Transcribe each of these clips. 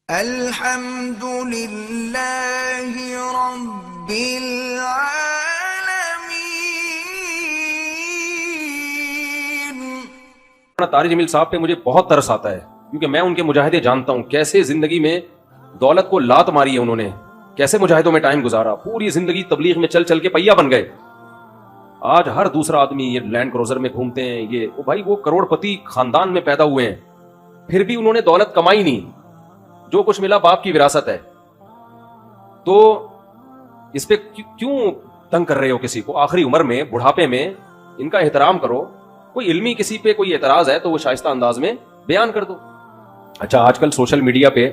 الحمد للہ رب العالمین۔ طارق جمیل صاحب پہ مجھے بہت ترس آتا ہے، کیونکہ میں ان کے مجاہدے جانتا ہوں، کیسے زندگی میں دولت کو لات ماری ہے انہوں نے، کیسے مجاہدوں میں ٹائم گزارا، پوری زندگی تبلیغ میں چل چل کے پہیا بن گئے۔ آج ہر دوسرا آدمی یہ لینڈ کروزر میں گھومتے ہیں، یہ بھائی وہ کروڑ پتی خاندان میں پیدا ہوئے ہیں، پھر بھی انہوں نے دولت کمائی نہیں، جو کچھ ملا باپ کی وراثت ہے۔ تو اس پہ کیوں تنگ کر رہے ہو کسی کو؟ آخری عمر میں، بڑھاپے میں ان کا احترام کرو۔ کوئی علمی کسی پہ کوئی اعتراض ہے تو وہ شائستہ انداز میں بیان کر دو۔ اچھا، آج کل سوشل میڈیا پہ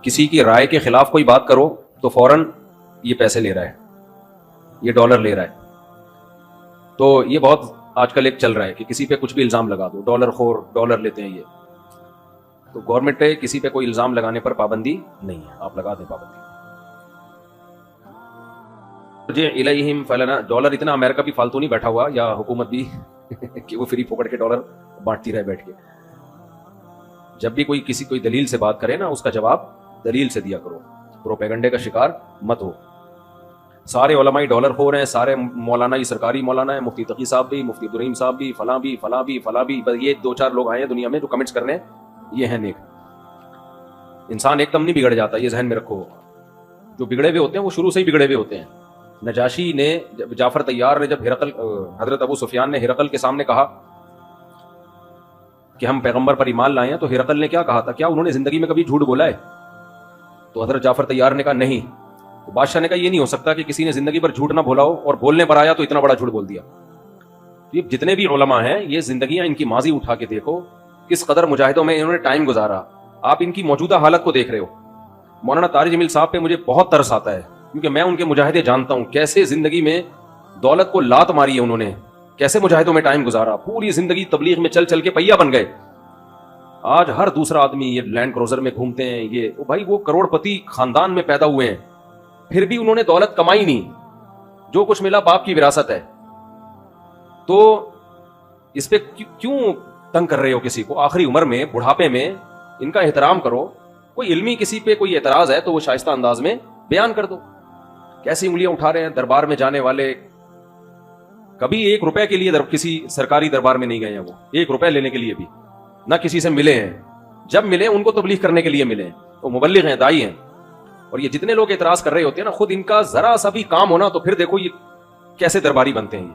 کسی کی رائے کے خلاف کوئی بات کرو تو فوراً یہ پیسے لے رہا ہے، یہ ڈالر لے رہا ہے۔ تو یہ بہت آج کل ایک چل رہا ہے کہ کسی پہ کچھ بھی الزام لگا دو، ڈالر خور، ڈالر لیتے ہیں یہ۔ تو گورنمنٹ پہ کسی پہ کوئی الزام لگانے پر پابندی نہیں ہے، آپ لگا دیں پابندی۔ مجھے الیہم فلانا ڈالر، اتنا امریکہ بھی فالتو نہیں بیٹھا ہوا، یا حکومت بھی کہ وہ فری پکڑ کے ڈالر بانٹتی رہے بیٹھ کے۔ جب بھی کوئی دلیل سے بات کرے نا، اس کا جواب دلیل سے دیا کرو، پروپیگنڈے کا شکار مت ہو۔ سارے علماء ڈالر خور ہیں، سارے مولانا ہی سرکاری مولانا ہیں، مفتی تقی صاحب بھی، مفتی عبدالرحیم صاحب بھی، فلاں بھی فلاں بھی فلاں بھی، بس یہ دو چار لوگ آئے ہیں دنیا میں جو کمنٹس کرنے، یہ ہیں نیک۔ انسان ایک دم نہیں بگڑ جاتا، یہ ذہن میں رکھو۔ جو بگڑے ہوئے ہوتے ہیں وہ شروع سے ہی بگڑے ہوئے ہوتے ہیں۔ نجاشی نے، جعفر طیار نے، جب حضرت ابو سفیان نے ہرقل کے سامنے کہا کہ ہم پیغمبر پر ایمان لائے ہیں، تو ہرقل نے کیا کہا تھا؟ کیا انہوں نے زندگی میں کبھی جھوٹ بولا ہے؟ تو حضرت جعفر طیار نے کہا نہیں۔ تو بادشاہ نے کہا یہ نہیں ہو سکتا کہ کسی نے زندگی پر جھوٹ نہ بولا ہو اور بولنے پر آیا تو اتنا بڑا جھوٹ بول دیا۔ یہ جتنے بھی علماء ہیں، یہ زندگیاں ان کی ماضی اٹھا کے دیکھو، کس قدر مجاہدوں میں انہوں نے ٹائم گزارا۔ آپ ان کی موجودہ حالت کو دیکھ رہے ہو۔ مولانا طارق جمیل صاحب پہ مجھے بہت ترس آتا ہے، کیونکہ میں ان کے مجاہدے جانتا ہوں، کیسے زندگی میں دولت کو لات ماری ہے انہوں نے، کیسے مجاہدوں میں ٹائم گزارا، پوری زندگی تبلیغ میں چل چل کے پہیا بن گئے۔ آج ہر دوسرا آدمی یہ لینڈ کروزر میں گھومتے ہیں، یہ بھائی وہ کروڑ پتی خاندان میں پیدا ہوئے ہیں، پھر بھی انہوں نے دولت کمائی نہیں، جو کچھ ملا باپ کی وراثت ہے۔ تو اس پہ کیوں تنگ کر رہے ہو کسی کو؟ آخری عمر میں، بڑھاپے میں ان کا احترام کرو۔ کوئی علمی کسی پہ کوئی اعتراض ہے تو وہ شائستہ انداز میں بیان کر دو۔ کیسی انگلیاں اٹھا رہے ہیں دربار میں جانے والے، کبھی ایک روپے کے لیے کسی سرکاری دربار میں نہیں گئے ہیں، وہ ایک روپے لینے کے لیے بھی نہ کسی سے ملے ہیں۔ جب ملے ان کو تبلیغ کرنے کے لیے ملے، وہ مبلغ ہیں، دائی ہیں۔ اور یہ جتنے لوگ اعتراض کر رہے ہوتے ہیں نا، خود ان کا ذرا سا بھی کام ہونا تو پھر دیکھو یہ کیسے درباری بنتے ہیں۔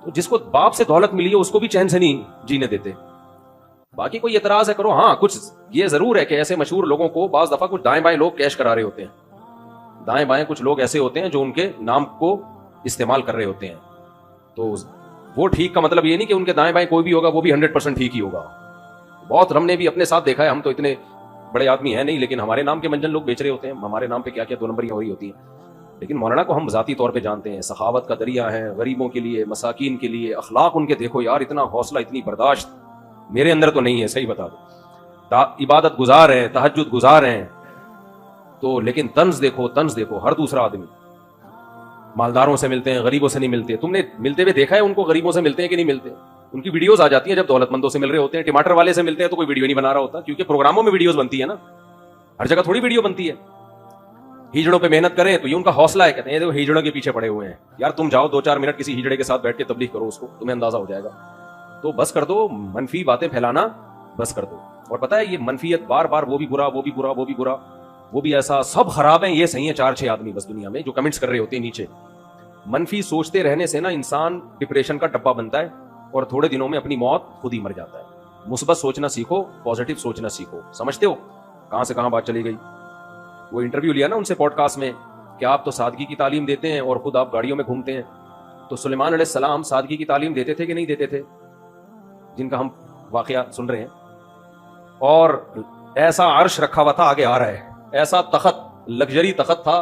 تو جس کو باپ سے دولت ملی ہے اس کو بھی چین سے نہیں جینے دیتے۔ باقی کوئی اعتراض ہے کرو۔ ہاں، کچھ یہ ضرور ہے کہ ایسے مشہور لوگوں کو بعض دفعہ کچھ دائیں بائیں لوگ کیش کرا رہے ہوتے ہیں، دائیں بائیں کچھ لوگ ایسے ہوتے ہیں جو ان کے نام کو استعمال کر رہے ہوتے ہیں۔ تو وہ ٹھیک کا مطلب یہ نہیں کہ ان کے دائیں بائیں کوئی بھی ہوگا وہ بھی 100% ٹھیک ہی ہوگا۔ بہت ہم نے بھی اپنے ساتھ دیکھا ہے، ہم تو اتنے بڑے آدمی ہیں نہیں، لیکن ہمارے نام کے منجن لوگ بیچ رہے ہوتے ہیں، ہمارے نام پہ کیا کیا دو نمبریاں ہو رہی ہوتی ہیں۔ لیکن مولانا کو ہم ذاتی طور پہ جانتے ہیں، سخاوت کا دریا ہے، غریبوں کے لیے، مساکین کے لیے، اخلاق ان کے دیکھو یار، اتنا حوصلہ، اتنی برداشت میرے اندر تو نہیں ہے، صحیح بتا دو۔ عبادت گزار ہیں، تہجد گزار ہیں، تو لیکن طنز دیکھو، طنز دیکھو۔ ہر دوسرا آدمی مالداروں سے ملتے ہیں، غریبوں سے نہیں ملتے۔ تم نے ملتے ہوئے دیکھا ہے ان کو؟ غریبوں سے ملتے ہیں کہ نہیں ملتے؟ ان کی ویڈیوز آ جاتی ہیں جب دولت مندوں سے مل رہے ہوتے ہیں۔ ٹماٹر والے سے ملتے ہیں تو کوئی ویڈیو نہیں بنا رہا ہوتا، کیونکہ پروگراموں میں ویڈیوز بنتی ہے نا، ہر جگہ تھوڑی ویڈیو بنتی ہے۔ ہجڑوں پہ محنت کریں تو یہ ان کا حوصلہ ہے، کہتے ہیں دیکھو ہجڑوں کے پیچھے پڑے ہوئے ہیں۔ یار تم جاؤ 2-4 منٹ کسی ہجڑے کے ساتھ بیٹھ کے تبلیغ کرو، اس کو تمہیں اندازہ ہو جائے گا۔ تو بس کر دو منفی باتیں پھیلانا، بس کر دو۔ اور پتہ ہے یہ منفیت بار بار، وہ بھی برا، وہ بھی برا، وہ بھی برا، وہ بھی ایسا، سب خراب ہیں، یہ صحیح ہے 4-6 آدمی بس دنیا میں جو کمنٹس کر رہے ہوتے ہیں نیچے۔ منفی سوچتے رہنے سے نا انسان ڈپریشن کا ڈبہ بنتا ہے اور تھوڑے دنوں میں اپنی موت خود ہی مر جاتا ہے۔ مثبت سوچنا سیکھو، پازیٹیو سوچنا سیکھو۔ سمجھتے ہو کہاں سے کہاں بات چلی گئی؟ وہ انٹرویو لیا نا ان سے پوڈ کاسٹ میں کہ آپ تو سادگی کی تعلیم دیتے ہیں اور خود آپ گاڑیوں میں گھومتے ہیں۔ تو سلیمان علیہ السلام سادگی کی تعلیم دیتے تھے کہ نہیں دیتے تھے، جن کا ہم واقعہ سن رہے ہیں؟ اور ایسا عرش رکھا ہوا تھا، آگے آ رہا ہے، ایسا تخت، لگژری تخت تھا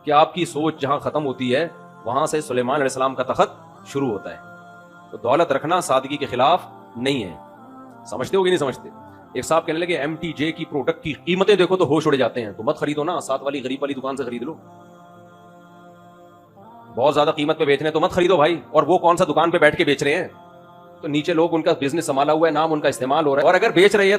کہ آپ کی سوچ جہاں ختم ہوتی ہے وہاں سے سلیمان علیہ السلام کا تخت شروع ہوتا ہے۔ تو دولت رکھنا سادگی کے خلاف نہیں ہے۔ سمجھتے ہو کہ نہیں سمجھتے؟ ایک صاحب کہنے لگے MTJ کی پروڈکٹ کی قیمتیں دیکھو تو ہوش اڑ جاتے ہیں، تو مت خریدو نا، ساتھ والی غریب والی دکان سے خرید لو۔ بہت زیادہ قیمت پہ بیچ رہے ہیں تو مت خریدو بھائی، اور وہ کون سا دکان پہ بیٹھ کے بیچ رہے ہیں، تو نیچے لوگ ان کا بزنس سنبھالا ہوا ہے، نام ان کا استعمال ہو رہا ہے، اور اگر بیچ رہے ہیں